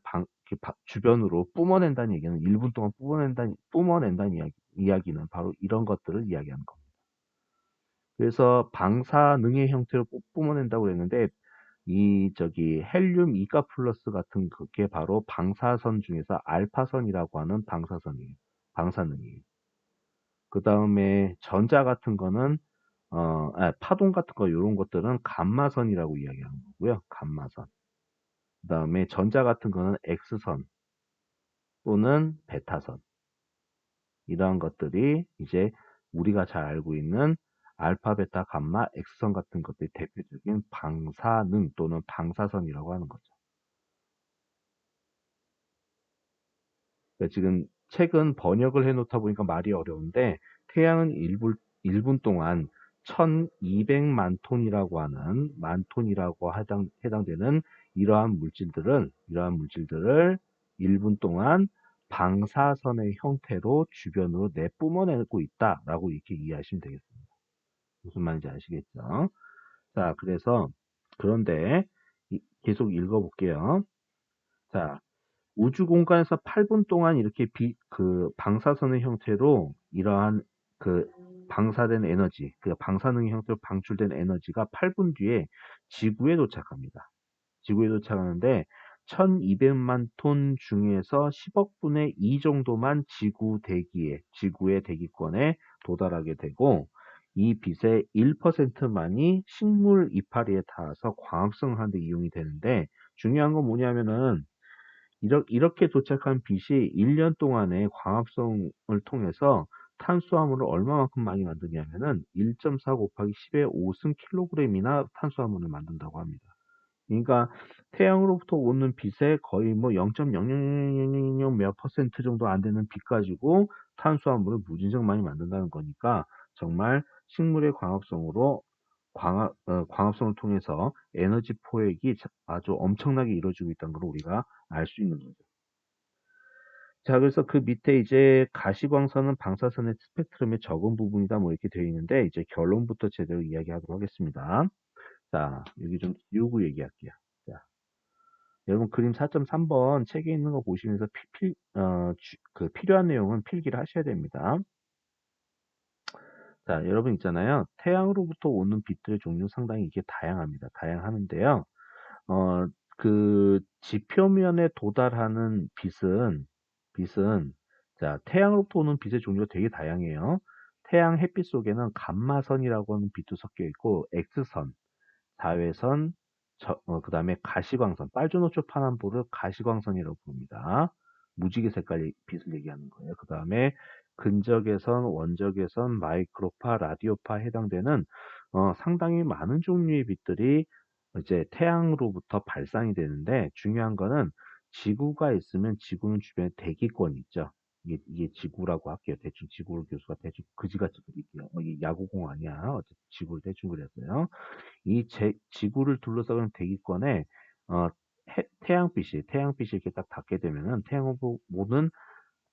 주변으로 뿜어낸다는 얘기는 1분 동안 뿜어낸다는 이야기는 바로 이런 것들을 이야기하는 겁니다. 그래서 방사능의 형태로 뿜어낸다고 그랬는데 헬륨 2가 플러스 같은 그게 바로 방사선 중에서 알파선이라고 하는 방사선이에요. 방사능이에요. 그 다음에 전자 같은 거는 파동 같은 거 이런 것들은 감마선이라고 이야기하는 거고요. 감마선. 그 다음에 전자 같은 거는 X선 또는 베타선. 이러한 것들이 이제 우리가 잘 알고 있는 알파, 베타, 감마, X선 같은 것들이 대표적인 방사능 또는 방사선이라고 하는 거죠. 그러니까 지금 책은 번역을 해놓다 보니까 말이 어려운데 태양은 1분 동안 1200만 톤이라고 하는 만 톤이라고 해당되는 이러한 물질들을 1분 동안 방사선의 형태로 주변으로 내뿜어내고 있다라고 이렇게 이해하시면 되겠습니다. 무슨 말인지 아시겠죠? 자, 그런데 계속 읽어볼게요. 자, 우주 공간에서 8분 동안 이렇게 방사선의 형태로 이러한 그 방사된 에너지, 그 방사능의 형태로 방출된 에너지가 8분 뒤에 지구에 도착합니다. 지구에 도착하는데 1200만 톤 중에서 10억 분의 2 정도만 지구의 대기권에 도달하게 되고 이 빛의 1%만이 식물 이파리에 닿아서 광합성하는 데 이용이 되는데 중요한 건 뭐냐면은 이렇게 도착한 빛이 1년 동안의 광합성을 통해서 탄수화물을 얼마만큼 많이 만드냐면은 1.4 곱하기 10의 5승 킬로그램이나 탄수화물을 만든다고 합니다. 그러니까 태양으로부터 오는 빛의 거의 뭐 0.0000 몇 퍼센트 정도 안 되는 빛 가지고 탄수화물을 무진장 많이 만든다는 거니까 정말 식물의 광합성을 통해서 에너지 포획이 아주 엄청나게 이루어지고 있다는 걸 우리가 알 수 있는 거죠. 자, 그래서 그 밑에 이제 가시광선은 방사선의 스펙트럼의 적은 부분이다 뭐 이렇게 되어 있는데 이제 결론부터 제대로 이야기하도록 하겠습니다. 자, 여기 좀 지우고 얘기할게요. 자, 여러분 그림 4.3번 책에 있는 거 보시면서 그 필요한 내용은 필기를 하셔야 됩니다. 자, 여러분 있잖아요. 태양으로부터 오는 빛들의 종류 상당히 이게 다양합니다. 다양하는데요. 어, 그 지표면에 도달하는 빛은 자, 태양으로부터 오는 빛의 종류가 되게 다양해요. 태양 햇빛 속에는 감마선이라고 하는 빛도 섞여 있고, X선, 자외선, 그 다음에 가시광선, 빨주노초 파남보를 가시광선이라고 부릅니다. 무지개 색깔 빛을 얘기하는 거예요. 그 다음에 근적외선, 원적외선, 마이크로파, 라디오파에 해당되는 상당히 많은 종류의 빛들이 이제 태양으로부터 발산이 되는데, 중요한 거는 지구가 있으면 지구는 주변에 대기권이 있죠. 이게 지구라고 할게요. 대충 지구를 교수가 대충 그지같이 그릴게요. 이게 야구공 아니야. 어쨌든 지구를 대충 그렸어요. 지구를 둘러싸는 대기권에 어, 태양빛이 이렇게 딱 닿게 되면은 태양으로 오는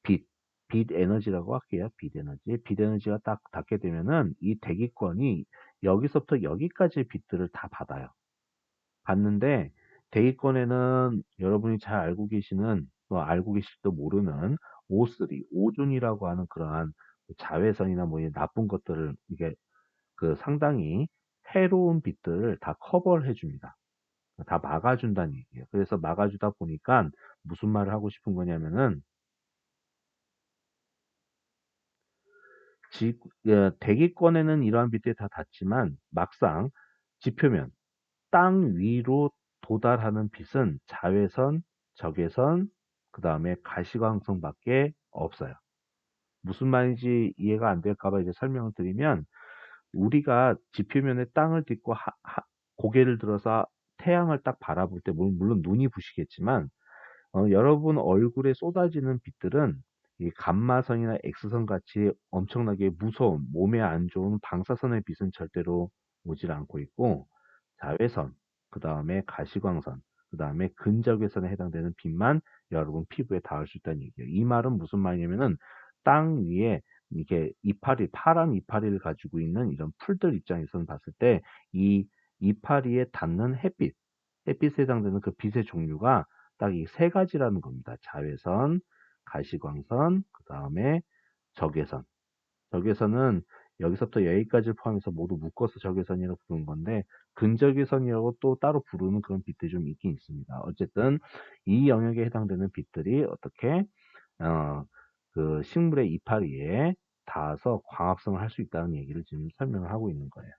빛, 빛 에너지라고 할게요. 빛 에너지가 딱 닿게 되면은 이 대기권이 여기서부터 여기까지 빛들을 다 받아요. 받는데 대기권에는 여러분이 잘 알고 계시는, 알고 계실지도 모르는 O3, 오존이라고 하는 그러한 자외선이나 뭐 나쁜 것들을 이게 그 상당히 해로운 빛들을 다 커버를 해줍니다. 다 막아준다는 얘기예요. 그래서 막아주다 보니까 무슨 말을 하고 싶은 거냐면은 대기권에는 이러한 빛들이 다 닿지만 막상 지표면 땅 위로 도달하는 빛은 자외선, 적외선, 그 다음에 가시광선밖에 없어요. 무슨 말인지 이해가 안 될까 봐 이제 설명을 드리면, 우리가 지표면에 땅을 딛고 고개를 들어서 태양을 딱 바라볼 때 물론 눈이 부시겠지만 여러분 얼굴에 쏟아지는 빛들은 이 감마선이나 X선 같이 엄청나게 무서운 몸에 안 좋은 방사선의 빛은 절대로 오질 않고 있고, 자외선, 그 다음에 가시광선, 그 다음에 근적외선에 해당되는 빛만 여러분 피부에 닿을 수 있다는 얘기예요. 이 말은 무슨 말이냐면은 땅 위에 이게 파란 이파리를 가지고 있는 이런 풀들 입장에서는 봤을 때 이 이파리에 닿는 햇빛에 해당되는 그 빛의 종류가 딱 이 세 가지라는 겁니다. 자외선, 가시광선, 그 다음에 적외선. 적외선은 여기서부터 여기까지를 포함해서 모두 묶어서 적외선이라고 부르는 건데, 근적외선이라고 또 따로 부르는 그런 빛들이 좀 있긴 있습니다. 어쨌든 이 영역에 해당되는 빛들이 어떻게 어, 그 식물의 이파리에 닿아서 광합성을 할 수 있다는 얘기를 지금 설명을 하고 있는 거예요.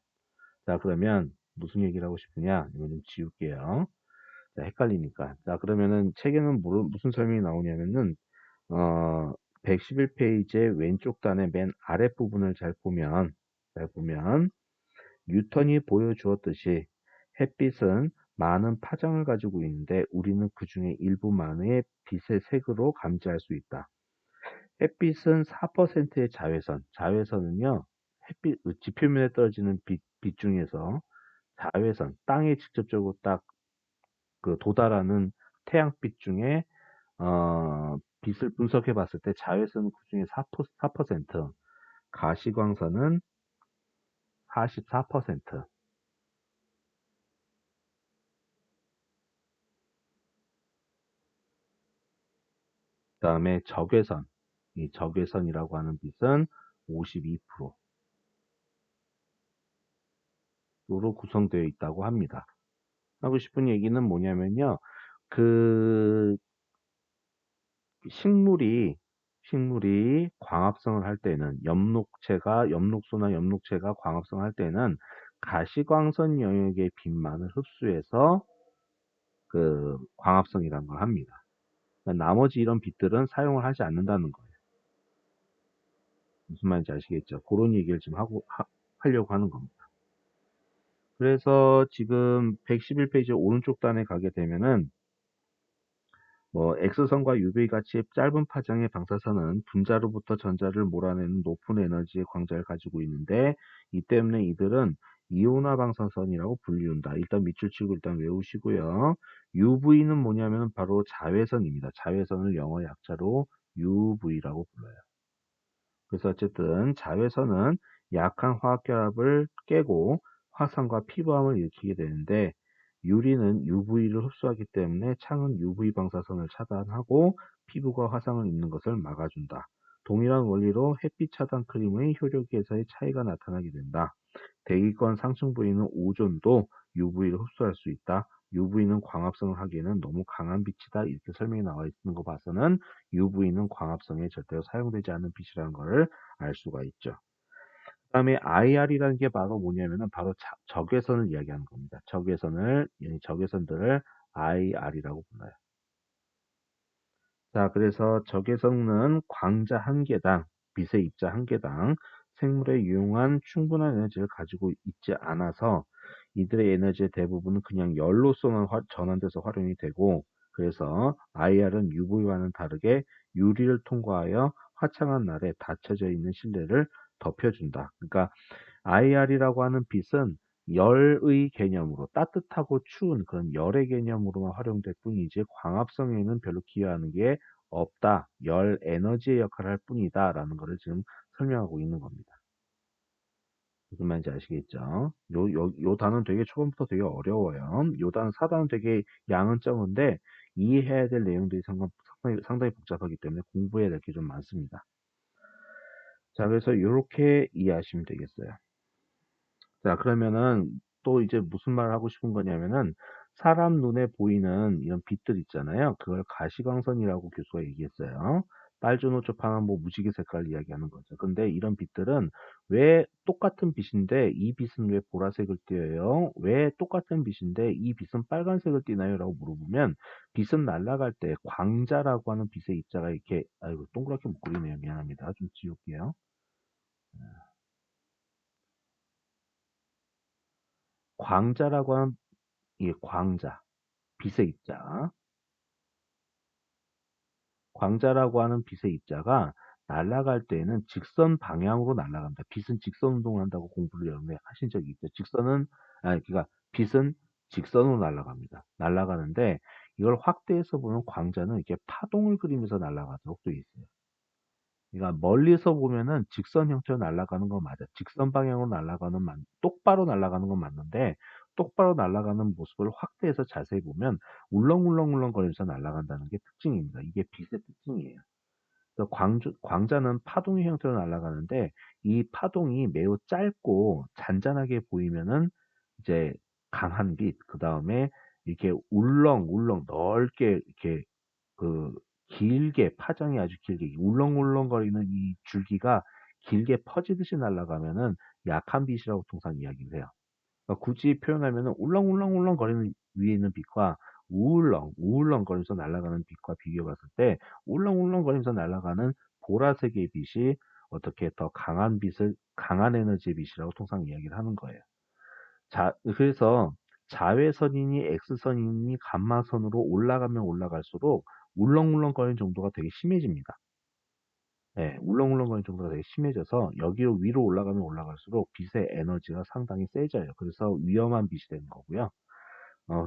자, 그러면 무슨 얘기를 하고 싶으냐? 이거 좀 지울게요. 자, 헷갈리니까. 자, 그러면은 책에는 무슨 설명이 나오냐면은, 어, 111페이지의 왼쪽 단의 맨 아랫부분을 잘 보면, 뉴턴이 보여주었듯이 햇빛은 많은 파장을 가지고 있는데 우리는 그 중에 일부만의 빛의 색으로 감지할 수 있다. 햇빛은 4%의 자외선은요, 지표면에 떨어지는 빛 중에서 자외선, 땅에 직접적으로 딱 그 도달하는 태양빛 중에 빛을 분석해 봤을 때 자외선은 그중에 4%, 가시광선은 44%, 그다음에 이 적외선이라고 하는 빛은 52%로 구성되어 있다고 합니다. 하고 싶은 얘기는 뭐냐면요. 그 식물이 광합성을 할 때는 엽록소나 엽록체가 광합성을 할 때는 가시광선 영역의 빛만을 흡수해서 그 광합성이라는 걸 합니다. 그러니까 나머지 이런 빛들은 사용을 하지 않는다는 거예요. 무슨 말인지 아시겠죠? 그런 얘기를 지금 하려고 하는 겁니다. 그래서 지금 111페이지 오른쪽 단에 가게 되면은 X선과 UV 같이 짧은 파장의 방사선은 분자로부터 전자를 몰아내는 높은 에너지의 광자를 가지고 있는데, 이 때문에 이들은 이온화 방사선이라고 불리운다. 일단 밑줄 치고 일단 외우시고요. UV는 뭐냐면 바로 자외선입니다. 자외선을 영어 약자로 UV라고 불러요. 그래서 어쨌든 자외선은 약한 화학결합을 깨고 화상과 피부암을 일으키게 되는데, 유리는 UV를 흡수하기 때문에 창은 UV 방사선을 차단하고 피부가 화상을 입는 것을 막아준다. 동일한 원리로 햇빛 차단 크림의 효력에서의 차이가 나타나게 된다. 대기권 상층 부위는 오존도 UV를 흡수할 수 있다. UV는 광합성을 하기에는 너무 강한 빛이다. 이렇게 설명이 나와 있는 거 봐서는 UV는 광합성에 절대로 사용되지 않는 빛이라는 것을 알 수가 있죠. 그다음에 IR이라는 게 바로 뭐냐면은 바로 적외선을 이야기하는 겁니다. 적외선들을 IR이라고 불러요. 자, 그래서 적외선은 광자 한 개당, 빛의 입자 한 개당 생물에 유용한 충분한 에너지를 가지고 있지 않아서 이들의 에너지의 대부분은 그냥 열로서만 전환돼서 활용이 되고, 그래서 IR은 UV와는 다르게 유리를 통과하여 화창한 날에 닫혀져 있는 실내를 덮여준다. 그러니까 IR이라고 하는 빛은 열의 개념으로 따뜻하고 추운 그런 열의 개념으로만 활용될 뿐이지 광합성에는 별로 기여하는 게 없다. 열 에너지의 역할을 할 뿐이다. 라는 것을 지금 설명하고 있는 겁니다. 무슨 말인지 아시겠죠? 요 단어는 되게 초반부터 되게 어려워요. 요 단어 사단은 되게 양은 적은데 이해해야 될 내용들이 상당히 복잡하기 때문에 공부해야 될 게 좀 많습니다. 자, 그래서 이렇게 이해하시면 되겠어요. 자, 그러면은 또 이제 무슨 말을 하고 싶은 거냐면은 사람 눈에 보이는 이런 빛들 있잖아요. 그걸 가시광선이라고 교수가 얘기했어요. 빨주노초 파란 뭐 무지개 색깔 이야기하는 거죠. 근데 이런 빛들은 왜 똑같은 빛인데 이 빛은 왜 보라색을 띄어요? 왜 똑같은 빛인데 이 빛은 빨간색을 띠나요? 라고 물어보면 빛은 날아갈 때 광자라고 하는 빛의 입자가 이렇게 아이고 동그랗게 못 그리네요. 미안합니다. 좀 지울게요. 광자라고 하는 이 광자 빛의 입자, 광자라고 하는 빛의 입자가 날아갈 때에는 직선 방향으로 날아갑니다. 빛은 직선 운동을 한다고 공부를 여러분이 하신 적이 있죠. 그러니까 빛은 직선으로 날아갑니다. 날아가는데 이걸 확대해서 보면 광자는 이렇게 파동을 그리면서 날아가도록 되어 있어요. 그러니까 멀리서 보면은 직선 형태로 날아가는 건 맞아. 직선 방향으로 똑바로 날아가는 건 맞는데 똑바로 날아가는 모습을 확대해서 자세히 보면 울렁울렁울렁거리면서 날아간다는 게 특징입니다. 이게 빛의 특징이에요. 그래서 광자는 파동의 형태로 날아가는데 이 파동이 매우 짧고 잔잔하게 보이면은 이제 강한 빛, 그 다음에 이렇게 울렁울렁 넓게 이렇게 그 길게 파장이 아주 길게 울렁울렁거리는 이 줄기가 길게 퍼지듯이 날아가면은 약한 빛이라고 통상 이야기를 해요. 그러니까 굳이 표현하면은 울렁울렁울렁거리는 위에 있는 빛과 우울렁거리면서 날아가는 빛과 비교해 봤을 때 울렁울렁거리면서 날아가는 보라색의 빛이 어떻게 더 강한 에너지의 빛이라고 통상 이야기를 하는 거예요. 그래서 자외선이니 X선이니 감마선으로 올라가면 올라갈수록 울렁울렁거리는 정도가 되게 심해집니다. 네, 울렁울렁거리는 정도가 되게 심해져서 여기로 위로 올라가면 올라갈수록 빛의 에너지가 상당히 세져요. 그래서 위험한 빛이 되는 거고요.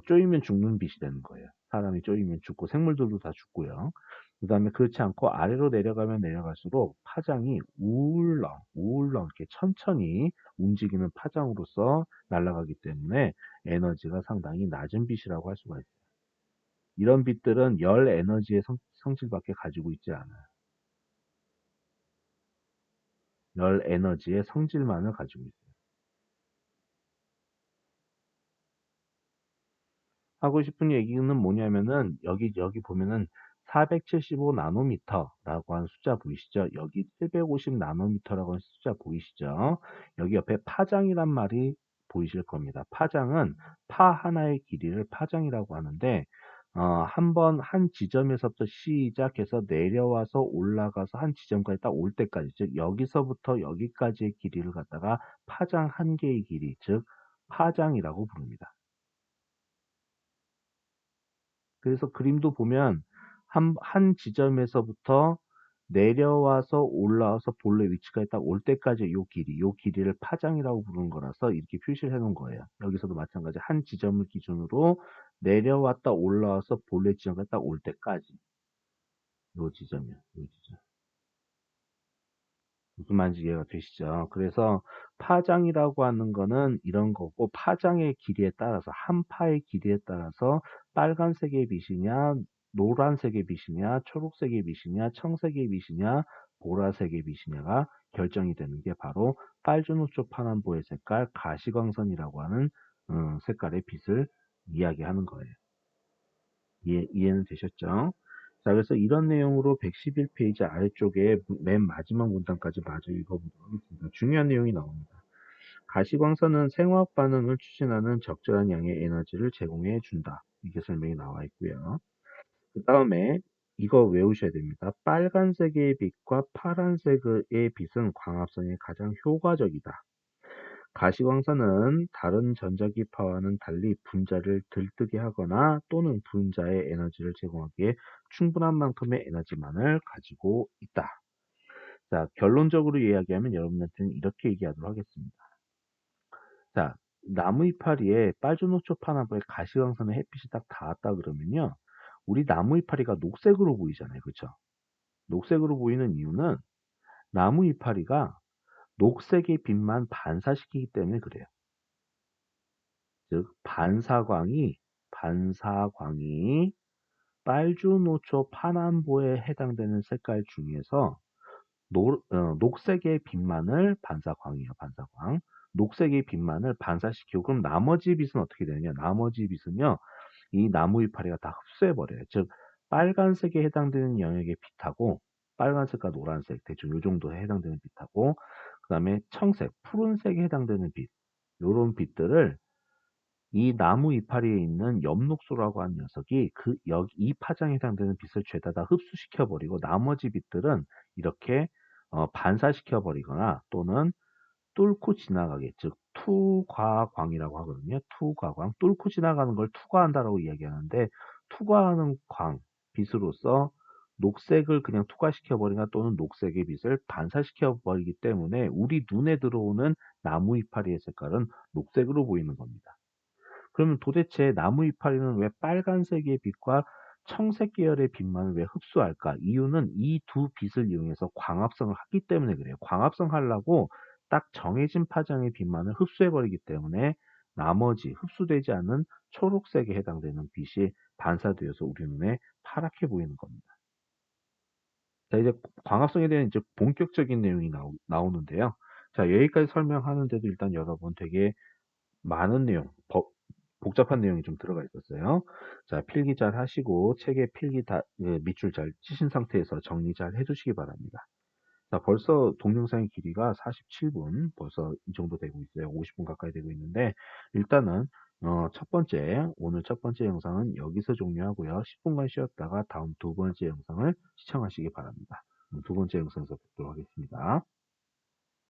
쪼이면 죽는 빛이 되는 거예요. 사람이 쪼이면 죽고 생물들도 다 죽고요. 그 다음에 그렇지 않고 아래로 내려가면 내려갈수록 파장이 우울렁 이렇게 천천히 움직이는 파장으로서 날아가기 때문에 에너지가 상당히 낮은 빛이라고 할 수가 있어요. 이런 빛들은 열 에너지의 성질밖에 가지고 있지 않아요. 열 에너지의 성질만을 가지고 있어요. 하고 싶은 얘기는 뭐냐면은 여기 보면은 475 나노미터라고 하는 숫자 보이시죠? 여기 750 나노미터라고 하는 숫자 보이시죠? 여기 옆에 파장이란 말이 보이실 겁니다. 파장은 파 하나의 길이를 파장이라고 하는데 한 지점에서부터 시작해서 내려와서 올라가서 한 지점까지 딱 올 때까지 즉 여기서부터 여기까지의 길이를 갖다가 파장 한 개의 길이 즉 파장이라고 부릅니다. 그래서 그림도 보면 한 지점에서부터 내려와서 올라와서 본래 위치까지 딱 올 때까지 요 길이를 파장이라고 부르는 거라서 이렇게 표시를 해 놓은 거예요. 여기서도 마찬가지 한 지점을 기준으로 내려왔다 올라와서 본래 지점까지 딱 올 때까지 요 지점이요. 요 지점. 무슨 말인지 이해가 되시죠? 그래서 파장이라고 하는 거는 이런 거고 파장의 길이에 따라서 한 파의 길이에 따라서 빨간색의 빛이냐 노란색의 빛이냐 초록색의 빛이냐 청색의 빛이냐 보라색의 빛이냐가 결정이 되는 게 바로 빨주노초 파란보의 색깔 가시광선이라고 하는 색깔의 빛을 이야기하는 거예요. 이해는 되셨죠? 자, 그래서 이런 내용으로 111페이지 아래쪽에 맨 마지막 문단까지 마저 읽어보도록 하겠습니다. 중요한 내용이 나옵니다. 가시광선은 생화학 반응을 추진하는 적절한 양의 에너지를 제공해 준다. 이게 설명이 나와 있고요. 그 다음에 이거 외우셔야 됩니다. 빨간색의 빛과 파란색의 빛은 광합성에 가장 효과적이다. 가시광선은 다른 전자기파와는 달리 분자를 들뜨게 하거나 또는 분자에 에너지를 제공하기에 충분한 만큼의 에너지만을 가지고 있다. 자, 결론적으로 이야기하면 여러분한테는 이렇게 얘기하도록 하겠습니다. 자, 나무 이파리에 빨주노초 파나보에 가시광선의 햇빛이 딱 닿았다 그러면요. 우리 나무 이파리가 녹색으로 보이잖아요. 그렇죠? 녹색으로 보이는 이유는 나무 이파리가 녹색의 빛만 반사시키기 때문에 그래요. 즉 반사광이 빨주노초 파남보에 해당되는 색깔 중에서 녹색의 빛만을 반사광이에요. 반사광. 녹색의 빛만을 반사시키고 그럼 나머지 빛은 어떻게 되느냐? 나머지 빛은요. 이 나무 이파리가 다 흡수해버려요. 즉 빨간색에 해당되는 영역의 빛하고 빨간색과 노란색 대충 요 정도에 해당되는 빛하고 그 다음에 청색, 푸른색에 해당되는 빛 요런 빛들을 이 나무 이파리에 있는 엽록소라고 하는 녀석이 이 파장에 해당되는 빛을 죄다 다 흡수시켜 버리고 나머지 빛들은 이렇게 반사시켜 버리거나 또는 뚫고 지나가게 즉 투과광이라고 하거든요. 투과광 뚫고 지나가는 걸 투과한다라고 이야기하는데 투과하는 광 빛으로서 녹색을 그냥 투과시켜 버리거나 또는 녹색의 빛을 반사시켜 버리기 때문에 우리 눈에 들어오는 나무 이파리의 색깔은 녹색으로 보이는 겁니다. 그러면 도대체 나무 이파리는 왜 빨간색의 빛과 청색 계열의 빛만을 왜 흡수할까? 이유는 이 두 빛을 이용해서 광합성을 하기 때문에 그래요. 광합성 하려고 딱 정해진 파장의 빛만을 흡수해버리기 때문에 나머지 흡수되지 않는 초록색에 해당되는 빛이 반사되어서 우리 눈에 파랗게 보이는 겁니다. 자, 이제 광합성에 대한 이제 본격적인 내용이 나오는데요. 자, 여기까지 설명하는데도 일단 여러분 되게 많은 내용, 복잡한 내용이 좀 들어가 있었어요. 자, 필기 잘 하시고 책에 필기 밑줄 잘 치신 상태에서 정리 잘 해주시기 바랍니다. 자, 벌써 동영상의 길이가 47분, 벌써 이 정도 되고 있어요. 50분 가까이 되고 있는데, 일단은, 오늘 첫 번째 영상은 여기서 종료하고요. 10분간 쉬었다가 다음 두 번째 영상을 시청하시기 바랍니다. 두 번째 영상에서 뵙도록 하겠습니다.